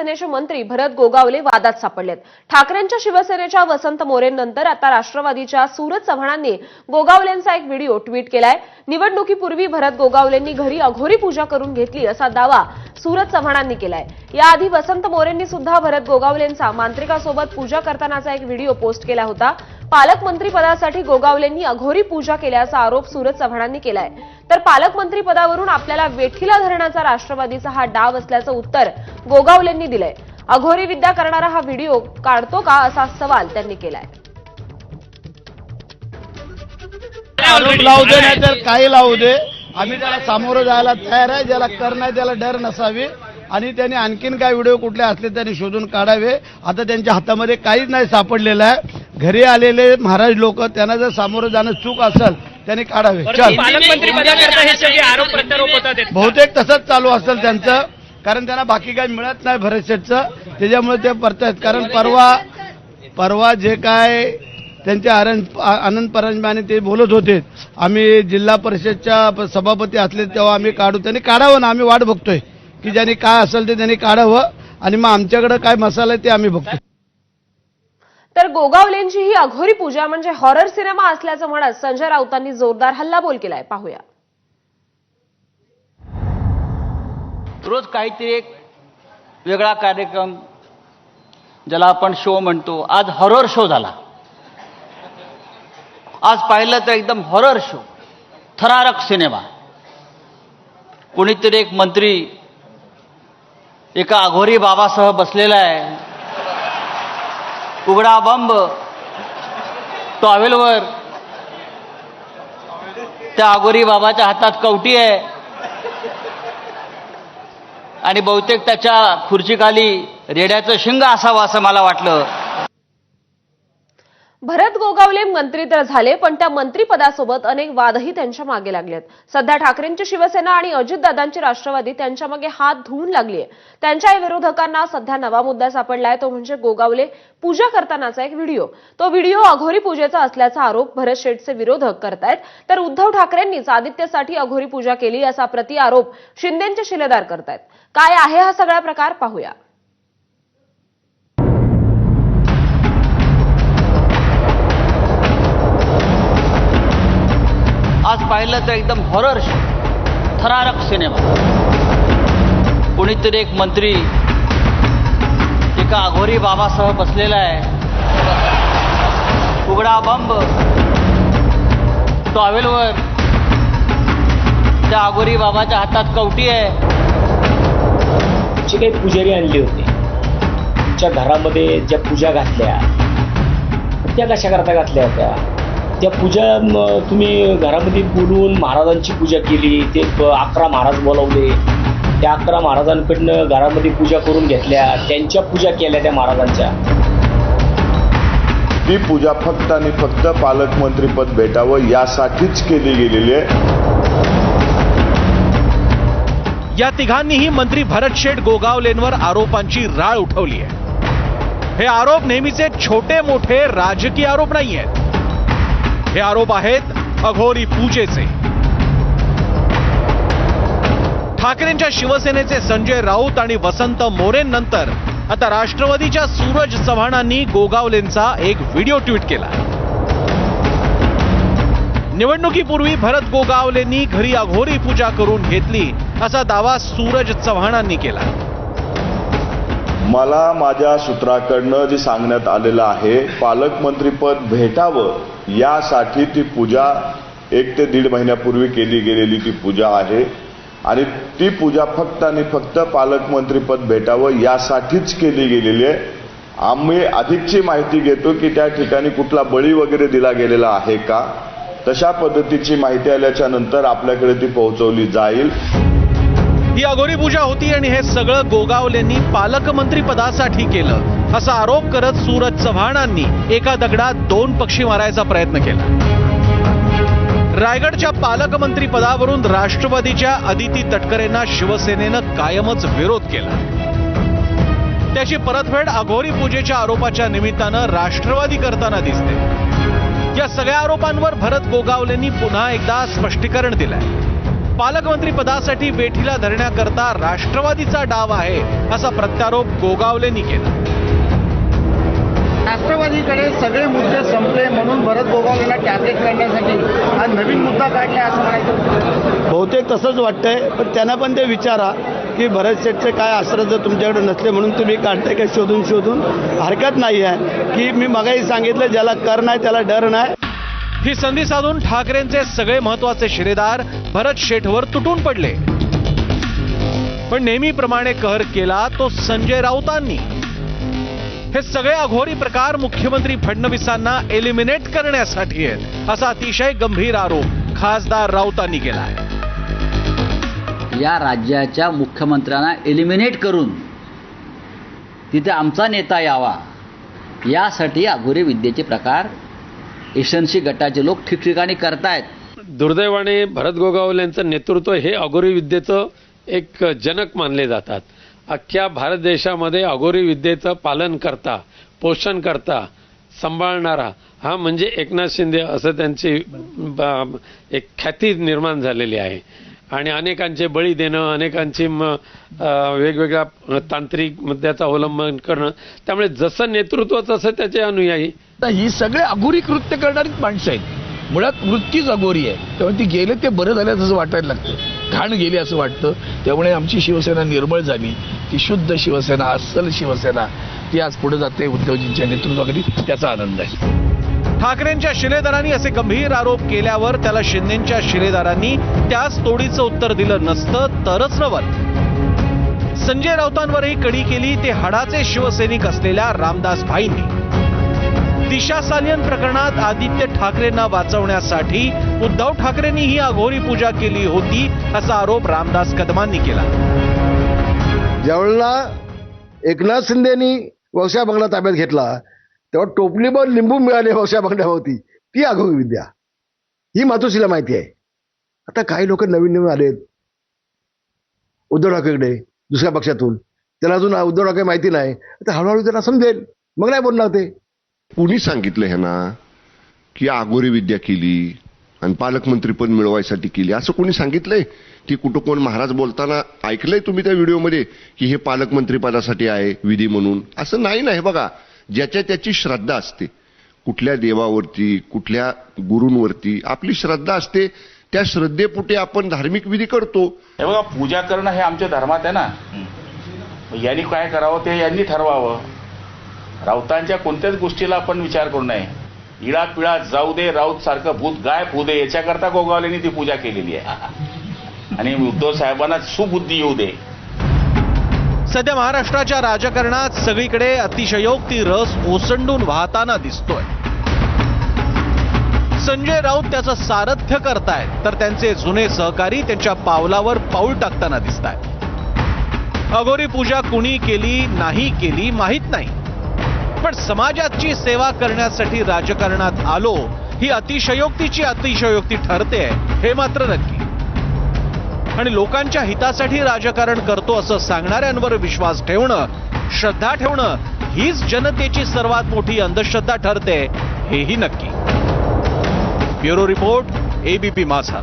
शिवसेनेचे मंत्री भरत गोगावले वादात सापडलेत। ठाकरेंच्या शिवसेनेच्या वसंत मोरेंनंतर आता राष्ट्रवादीच्या सूरज चव्हाणांनी गोगावलेंचा एक व्हिडिओ ट्विट केलाय। निवडणुकीपूर्वी भरत गोगावलेंनी घरी अघोरी पूजा करून घेतली असा दावा सूरज चव्हाणांनी केलाय। याआधी वसंत मोरेंनी सुद्धा भरत गोगावलेंचा मांत्रिकासोबत पूजा करतानाचा एक व्हिडिओ पोस्ट केला होता। पालकमंत्री पदासाठी गोगावलेंनी अघोरी पूजा केल्याचा आरोप सूरज चव्हाणांनी केलाय। तर पालकमंत्री पदावरून आपल्याला वेठीला धरण्याचा राष्ट्रवादीचा हा डाव असल्याचं उत्तर गोगावलेंनी दिलंय। अघोरी विद्या करणारा हा व्हिडिओ काढतो का असा सवाल त्यांनी केलाय। आरोप लावू दे नाही तर काही लावू दे, आम्ही त्याला सामोरं जायला तयार आहे। ज्याला कर नाही त्याला डर नसावी आणि त्यांनी आणखीन काय व्हिडिओ कुठले असले त्यांनी शोधून काढावे। आता त्यांच्या हातामध्ये काहीच नाही सापडलेलं आहे। घरी आलेले महाराज लोक त्यांना जर सामोरं जाणं चूक असेल त्यांनी काढावे। पालकमंत्री पदाकरता हे सगळे आरोप प्रत्यारोप होतात। बहुतेक तसंच चालू असेल त्यांचं, कारण त्यांना बाकी काही मिळत नाही भरत शेठचं, त्याच्यामुळे ते परतात। कारण परवा जे काय त्यांच्या आनंद परंजमाने ते बोलत होते, आम्ही जिल्हा परिषदच्या सभापती असले तेव्हा आम्ही काढू, त्यांनी काढावं ना। आम्ही वाट बघतोय की ज्यांनी काय असेल ते त्यांनी काढावं आणि मग आमच्याकडे काय मसाला आहे ते आम्ही बघतोय। तर गोगावलेंची ही अघोरी पूजा म्हणजे हॉरर सिनेमा असल्याचं म्हणत संजय राऊतांनी जोरदार हल्लाबोल केलाय। पाहूया। रोज काहीतरी एक वेगळा कार्यक्रम ज्याला आपण शो म्हणतो, आज हॉरर शो झाला। आज पाहिलं तर एकदम हॉरर शो, थरारक सिनेमा। कोणीतरी एक मंत्री एका अघोरी बाबासह बसलेला आहे, उघडा बंब टॉवेलवर, त्या अघोरी बाबाच्या हातात कवटी आहे आणि बहुतेक त्याच्या खुर्चीखाली रेड्याचं शिंग असावं असं मला वाटलं। भरत गोगावले मंत्री तर झाले, पण त्या मंत्रीपदासोबत अनेक वादही त्यांच्या मागे लागलेत। सध्या ठाकरेंची शिवसेना आणि अजितदादांची राष्ट्रवादी त्यांच्या मागे हात धुवून लागलीय। त्यांच्या विरोधकांना सध्या नवा मुद्दा सापडलाय, तो म्हणजे गोगावले पूजा करतानाचा एक व्हिडिओ। तो व्हिडिओ अघोरी पूजेचा असल्याचा आरोप भरत शेठचे विरोधक करतायत। तर उद्धव ठाकरेंनीच आदित्यसाठी अघोरी पूजा केली असा प्रतिआरोप शिंदेचे शिलेदार करतायत। काय आहे हा सगळा प्रकार पाहूया। आज पाहिलं तर एकदम हॉरर शो, थरारक सिनेमा। कोणीतरी एक मंत्री एका अघोरी बाबासह बसलेला आहे, उघडा बंब टॉवेलवर, त्या अघोरी बाबाच्या हातात कवटी आहे। जे काही पुजारी आणले होते तुमच्या घरामध्ये, ज्या पूजा घातल्या त्या कशा करता घातल्या होत्या? त्या पूजा तुम्ही घरामध्ये बोलवून महाराजांची पूजा केली, ते 11 महाराज बोलवले, त्या 11 महाराजांकडनं घरामध्ये पूजा करून घेतल्या, त्यांच्या पूजा केल्या त्या महाराजांच्या। ती पूजा फक्त आणि फक्त पालकमंत्रीपद भेटावं यासाठीच केली गेलेली आहे। या तिघांनीही मंत्री भरत शेठ गोगावलेंवर आरोपांची राळ उठवली आहे। हे आरोप नेहमीचे छोटे मोठे राजकीय आरोप नाही आहेत, हे आरोप आहेत अघोरी पूजेचे। ठाकरेंच्या शिवसेनेचे संजय राऊत आणि वसंत मोरेंनंतर आता राष्ट्रवादीच्या सूरज चव्हाणांनी गोगावलेंचा एक व्हिडिओ ट्विट केला। निवडणुकीपूर्वी भरत गोगावलेंनी घरी अघोरी पूजा करून घेतली असा दावा सूरज चव्हाणांनी केला। मला माझ्या सूत्राकडनं जे सांगण्यात आलेलं आहे, पालकमंत्रीपद भेटावं यासाठी ती पूजा 1 ते 1.5 महिन्यापूर्वी केली गेलेली ती पूजा आहे आणि ती पूजा फक्त आणि फक्त पालकमंत्रीपद भेटावं यासाठीच केली गेलेली आहे। आम्ही अधिकची माहिती घेतो की त्या ठिकाणी कुठला बळी वगैरे दिला गेलेला आहे का, तशा पद्धतीची माहिती आल्याच्या नंतर आपल्याकडे ती पोहोचवली जाईल। ही अघोरी पूजा होती आणि हे सगळं गोगावलेंनी पालकमंत्री पदासाठी केलं असा आरोप करत सूरज चव्हाणांनी एका दगडात 2 पक्षी मारायचा प्रयत्न केला। रायगडच्या पालकमंत्री पदावरून राष्ट्रवादीच्या अदिती तटकरेंना शिवसेनेनं कायमच विरोध केला। त्याची परतफेड अघोरी पूजेच्या आरोपाच्या निमित्तानं राष्ट्रवादी करताना दिसते। या सगळ्या आरोपांवर भरत गोगावलेंनी पुन्हा एकदा स्पष्टीकरण दिलंय। पालकमंत्री पदासाठी वेठीला धरण्याकरता राष्ट्रवादीचा डाव आहे असा प्रत्यारोप गोगावलेंनी केला. राष्ट्रवादीकडे सगळे मुद्दे संपले म्हणून भरत गोगावलेला टार्गेट करण्यासाठी हा नवीन मुद्दा काढला असं म्हणायचं. बहुतेक तसंच वाटतंय, पण त्यांना पण ते विचारा की भरत शेठचे काय आश्रय जर तुमच्याकडे नसले म्हणून तुम्ही काढताय काय शोधून हरकत नाही आहे की मी मगाही सांगितलं, ज्याला कर नाही त्याला डर नाही. ही संधी साधून ठाकरेंचे सगळे महत्वाचे शिलेदार भरत शेठवर तुटून पडले. पण नेहमीप्रमाणे कहर केला तो संजय राऊतांनी. हे सगळे अघोरी प्रकार मुख्यमंत्री फडणवीसांना एलिमिनेट करण्यासाठी आहेत असा अतिशय गंभीर आरोप खासदार राऊतांनी केला आहे. या राज्याच्या मुख्यमंत्र्यांना एलिमिनेट करून तिथे आमचा नेता यावा, यासाठी अघोरी विद्येचे प्रकार एसएनसी गटाचे लोक ठिकठिकाणी करतायत. दुर्दैवाने भरत गोगावलेंचं नेतृत्व हे अघोरी विद्येचं एक जनक मानले जातात. अख्ख्या भारत देशामध्ये अघोरी विद्येचं पालन करता, पोषण करता, सांभाळणारा हा म्हणजे एकनाथ शिंदे असं त्यांची एक ख्याती निर्माण झालेली आहे. आणि अनेकांचे बळी देणं, अनेकांची वेगवेगळ्या तांत्रिक मुद्द्याचं अवलंबन करणं, त्यामुळे जसं नेतृत्व तसं त्याचे अनुयायी. ही सगळे अघोरी कृत्य करणारीच माणसं आहेत. मुळात वृत्तीच अघोरी आहे. त्यामुळे ती गेले ते बरं झालं असं वाटायला लागतं, घाण गेली असं वाटतं. त्यामुळे आमची शिवसेना निर्मळ झाली, ती शुद्ध शिवसेना, अस्सल शिवसेना, ती आज पुढे जाते उद्धवजींच्या नेतृत्वाखाली. त्याचा आनंद आहे. ठाकरेंच्या शिलेदारांनी असे गंभीर आरोप केल्यावर त्याला शिंदेच्या शिलेदारांनी त्याच तोडीचं उत्तर दिलं नसतं तरच नवल. संजय राऊतांवरही कडी केली ते हाडाचे शिवसैनिक असलेल्या रामदास भाईंनी. दिशा सालियन प्रकरणात आदित्य ठाकरेंना वाचवण्यासाठी उद्धव ठाकरेंनी ही अघोरी पूजा केली होती असा आरोप रामदास कदमांनी केला. ज्यावेळेला एकनाथ शिंदेनी वळसा बंगला ताब्यात घेतला तेव्हा टोपलीभर लिंबू मिळाले वळसा बंगल्यावरती. ती अघोरी विद्या ही मातोश्रीला माहिती आहे. आता काही लोक नवीन आलेत उद्धव ठाकरेकडे दुसऱ्या पक्षातून, त्याला अजून उद्धव ठाकरे माहिती नाही. आता हळूहळू त्यांना समजेल, मग नाही बोलणार ते. कुणी सांगितलं ह्यांना की अघोरी विद्या केली आणि पालकमंत्रीपद मिळवायसाठी केली, असं कोणी सांगितलंय? ती कुठं कोण महाराज बोलताना ऐकलंय तुम्ही त्या व्हिडिओमध्ये की हे पालकमंत्रीपदासाठी आहे विधी म्हणून? असं नाही ना. हे बघा, ज्याच्या त्याची श्रद्धा असते, कुठल्या देवावरती, कुठल्या गुरूंवरती आपली श्रद्धा असते, त्या श्रद्धेपोटी आपण धार्मिक विधी करतो. हे बघा, पूजा करणं हे आमच्या धर्मात आहे ना. यांनी काय करावं ते यांनी ठरवावं. राऊतांच्या कोणत्याच गोष्टीला आपण विचार करू नये. इळा पिळा जाऊ दे, राऊत सारखं भूत गायब होऊ दे, याच्याकरता गोगावलेंनी ती पूजा केलेली आहे. आणि उद्धव साहेबांना सुबुद्धी येऊ दे. सध्या महाराष्ट्राच्या राजकारणात सगळीकडे अतिशयोक्ती रस ओसंडून वाहताना दिसतोय. संजय राऊत त्याचं सारथ्य करतायत तर त्यांचे जुने सहकारी त्यांच्या पावलावर पाऊल टाकताना दिसतायत. अघोरी पूजा कुणी केली नाही केली माहीत नाही, पण समाजाची सेवा करण्यासाठी राजकारणात आलो ही अतिशयोक्तीची अतिशयोक्ती ठरते हे मात्र नक्की. आणि लोकांच्या हितासाठी राजकारण करतो असं सांगणाऱ्यांवर विश्वास ठेवणं, श्रद्धा ठेवणं हीच जनतेची सर्वात मोठी अंधश्रद्धा ठरते हेही नक्की. ब्युरो रिपोर्ट, एबीपी माझा.